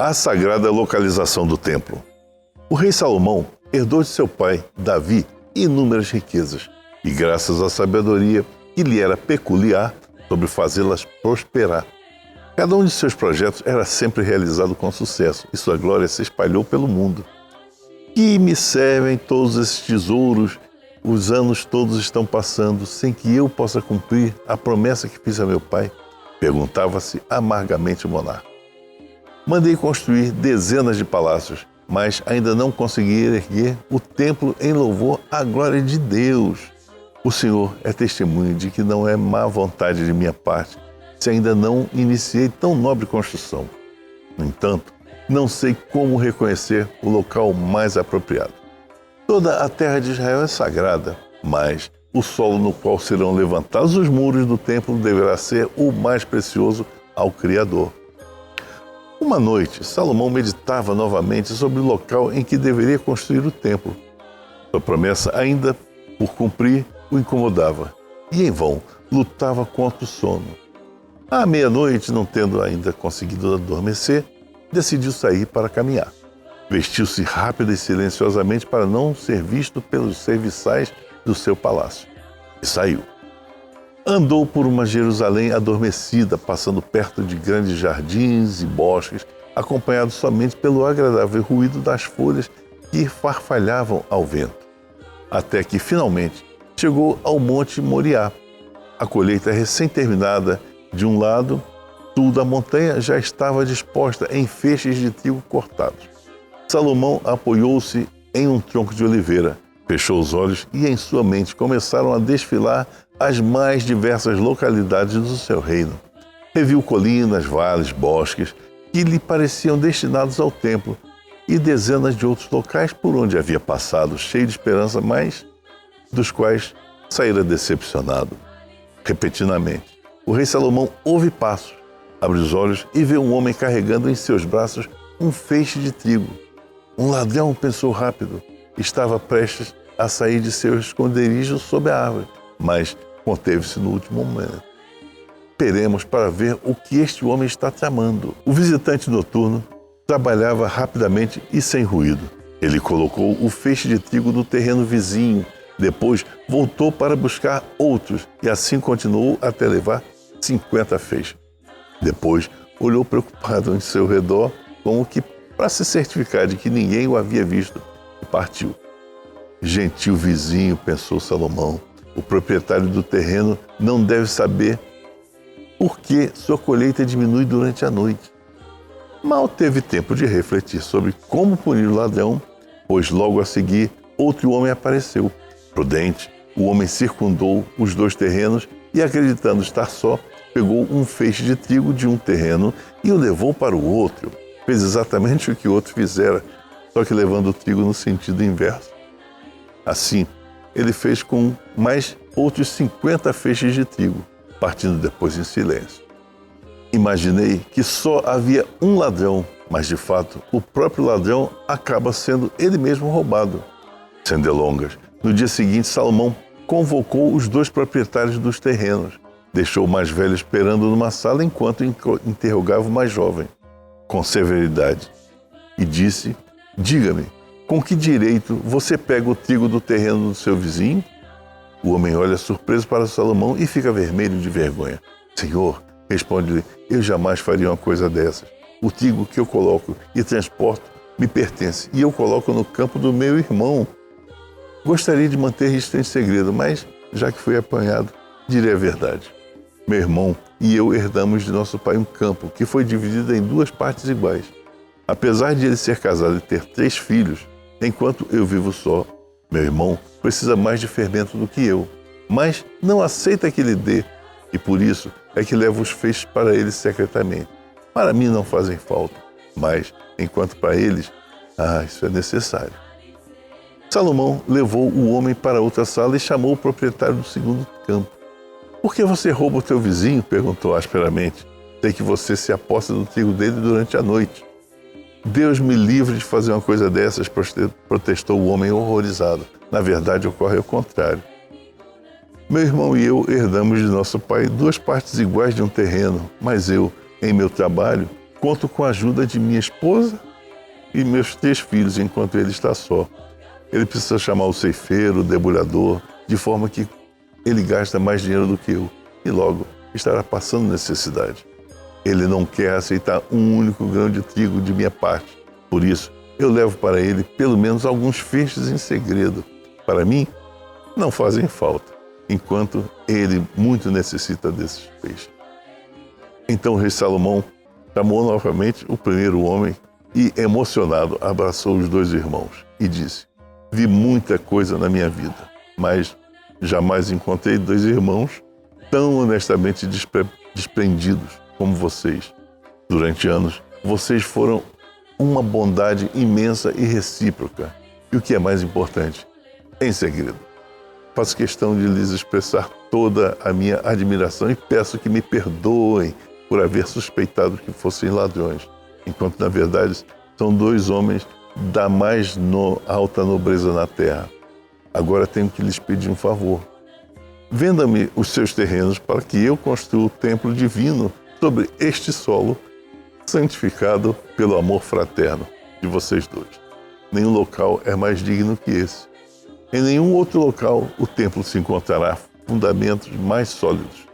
A sagrada localização do templo. O rei Salomão herdou de seu pai, Davi, inúmeras riquezas, e graças à sabedoria que lhe era peculiar sobre fazê-las prosperar. Cada um de seus projetos era sempre realizado com sucesso, e sua glória se espalhou pelo mundo. Que me servem todos esses tesouros? Os anos todos estão passando sem que eu possa cumprir a promessa que fiz a meu pai? Perguntava-se amargamente o monarca. Mandei construir dezenas de palácios, mas ainda não consegui erguer o templo em louvor à glória de Deus. O Senhor é testemunho de que não é má vontade de minha parte, se ainda não iniciei tão nobre construção. No entanto, não sei como reconhecer o local mais apropriado. Toda a terra de Israel é sagrada, mas o solo no qual serão levantados os muros do templo deverá ser o mais precioso ao Criador. Uma noite, Salomão meditava novamente sobre o local em que deveria construir o templo. Sua promessa, ainda por cumprir, o incomodava, e em vão lutava contra o sono. À meia-noite, não tendo ainda conseguido adormecer, decidiu sair para caminhar. Vestiu-se rápida e silenciosamente para não ser visto pelos serviçais do seu palácio. E saiu. Andou por uma Jerusalém adormecida, passando perto de grandes jardins e bosques, acompanhado somente pelo agradável ruído das folhas que farfalhavam ao vento. Até que, finalmente, chegou ao Monte Moriá. A colheita recém-terminada, de um lado, sul da montanha, já estava disposta em feixes de trigo cortados. Salomão apoiou-se em um tronco de oliveira, fechou os olhos e em sua mente começaram a desfilar as mais diversas localidades do seu reino. Reviu colinas, vales, bosques que lhe pareciam destinados ao templo e dezenas de outros locais por onde havia passado, cheio de esperança, mas dos quais saíra decepcionado. Repentinamente, o rei Salomão ouve passos, abre os olhos e vê um homem carregando em seus braços um feixe de trigo. Um ladrão, pensou rápido, estava prestes a sair de seu esconderijo sob a árvore, mas conteve-se no último momento. Esperemos para ver o que este homem está tramando. O visitante noturno trabalhava rapidamente e sem ruído. Ele colocou o feixe de trigo no terreno vizinho, depois voltou para buscar outros e assim continuou até levar 50 feixes. Depois olhou preocupado em seu redor, como que para se certificar de que ninguém o havia visto, e partiu. Gentil vizinho, pensou Salomão, o proprietário do terreno não deve saber por que sua colheita diminui durante a noite. Mal teve tempo de refletir sobre como punir o ladrão, pois logo a seguir outro homem apareceu. Prudente, o homem circundou os dois terrenos e, acreditando estar só, pegou um feixe de trigo de um terreno e o levou para o outro. Fez exatamente o que o outro fizera, só que levando o trigo no sentido inverso. Assim, ele fez com mais outros 50 feixes de trigo, partindo depois em silêncio. Imaginei que só havia um ladrão, mas de fato o próprio ladrão acaba sendo ele mesmo roubado. Sem delongas, no dia seguinte Salomão convocou os dois proprietários dos terrenos, deixou o mais velho esperando numa sala enquanto interrogava o mais jovem, com severidade, e disse: diga-me, com que direito você pega o trigo do terreno do seu vizinho? O homem olha surpreso para Salomão e fica vermelho de vergonha. Senhor, responde-lhe, eu jamais faria uma coisa dessas. O trigo que eu coloco e transporto me pertence e eu coloco no campo do meu irmão. Gostaria de manter isto em segredo, mas, já que fui apanhado, direi a verdade. Meu irmão e eu herdamos de nosso pai um campo que foi dividido em duas partes iguais. Apesar de ele ser casado e ter 3 filhos, enquanto eu vivo só, meu irmão precisa mais de fermento do que eu, mas não aceita que lhe dê, e por isso é que levo os feixes para ele secretamente. Para mim não fazem falta, mas, enquanto para eles, isso é necessário. Salomão levou o homem para outra sala e chamou o proprietário do segundo campo. Por que você rouba o teu vizinho? Perguntou asperamente. Sei que você se aposta do trigo dele durante a noite. Deus me livre de fazer uma coisa dessas, protestou o homem horrorizado. Na verdade, ocorre ao contrário. Meu irmão e eu herdamos de nosso pai 2 partes iguais de um terreno, mas eu, em meu trabalho, conto com a ajuda de minha esposa e meus 3 filhos enquanto ele está só. Ele precisa chamar o ceifeiro, o debulhador, de forma que ele gasta mais dinheiro do que eu e logo estará passando necessidade. Ele não quer aceitar um único grão de trigo de minha parte. Por isso, eu levo para ele pelo menos alguns feixes em segredo. Para mim, não fazem falta, enquanto ele muito necessita desses feixes. Então o rei Salomão chamou novamente o primeiro homem e, emocionado, abraçou os 2 irmãos e disse: vi muita coisa na minha vida, mas jamais encontrei 2 irmãos tão honestamente desprendidos como vocês. Durante anos, vocês foram uma bondade imensa e recíproca. E o que é mais importante, em segredo. Faço questão de lhes expressar toda a minha admiração e peço que me perdoem por haver suspeitado que fossem ladrões, enquanto, na verdade, são 2 homens da mais alta nobreza na terra. Agora tenho que lhes pedir um favor. Venda-me os seus terrenos para que eu construa o templo divino sobre este solo, santificado pelo amor fraterno de vocês 2. Nenhum local é mais digno que esse. Em nenhum outro local o templo se encontrará fundamentos mais sólidos.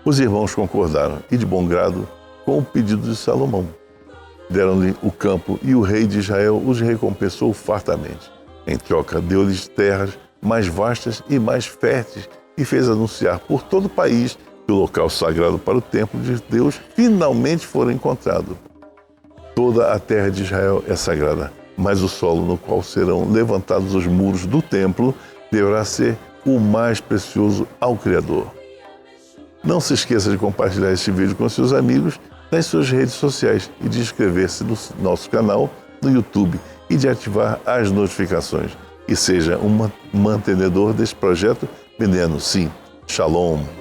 Os irmãos concordaram e, de bom grado, com o pedido de Salomão. Deram-lhe o campo e o rei de Israel os recompensou fartamente. Em troca, deu-lhes terras mais vastas e mais férteis e fez anunciar por todo o país que o local sagrado para o templo de Deus finalmente fora encontrado. Toda a terra de Israel é sagrada, mas o solo no qual serão levantados os muros do templo deverá ser o mais precioso ao Criador. Não se esqueça de compartilhar este vídeo com seus amigos nas suas redes sociais e de inscrever-se no nosso canal no YouTube e de ativar as notificações. E seja um mantenedor desse projeto, vendendo sim. Shalom.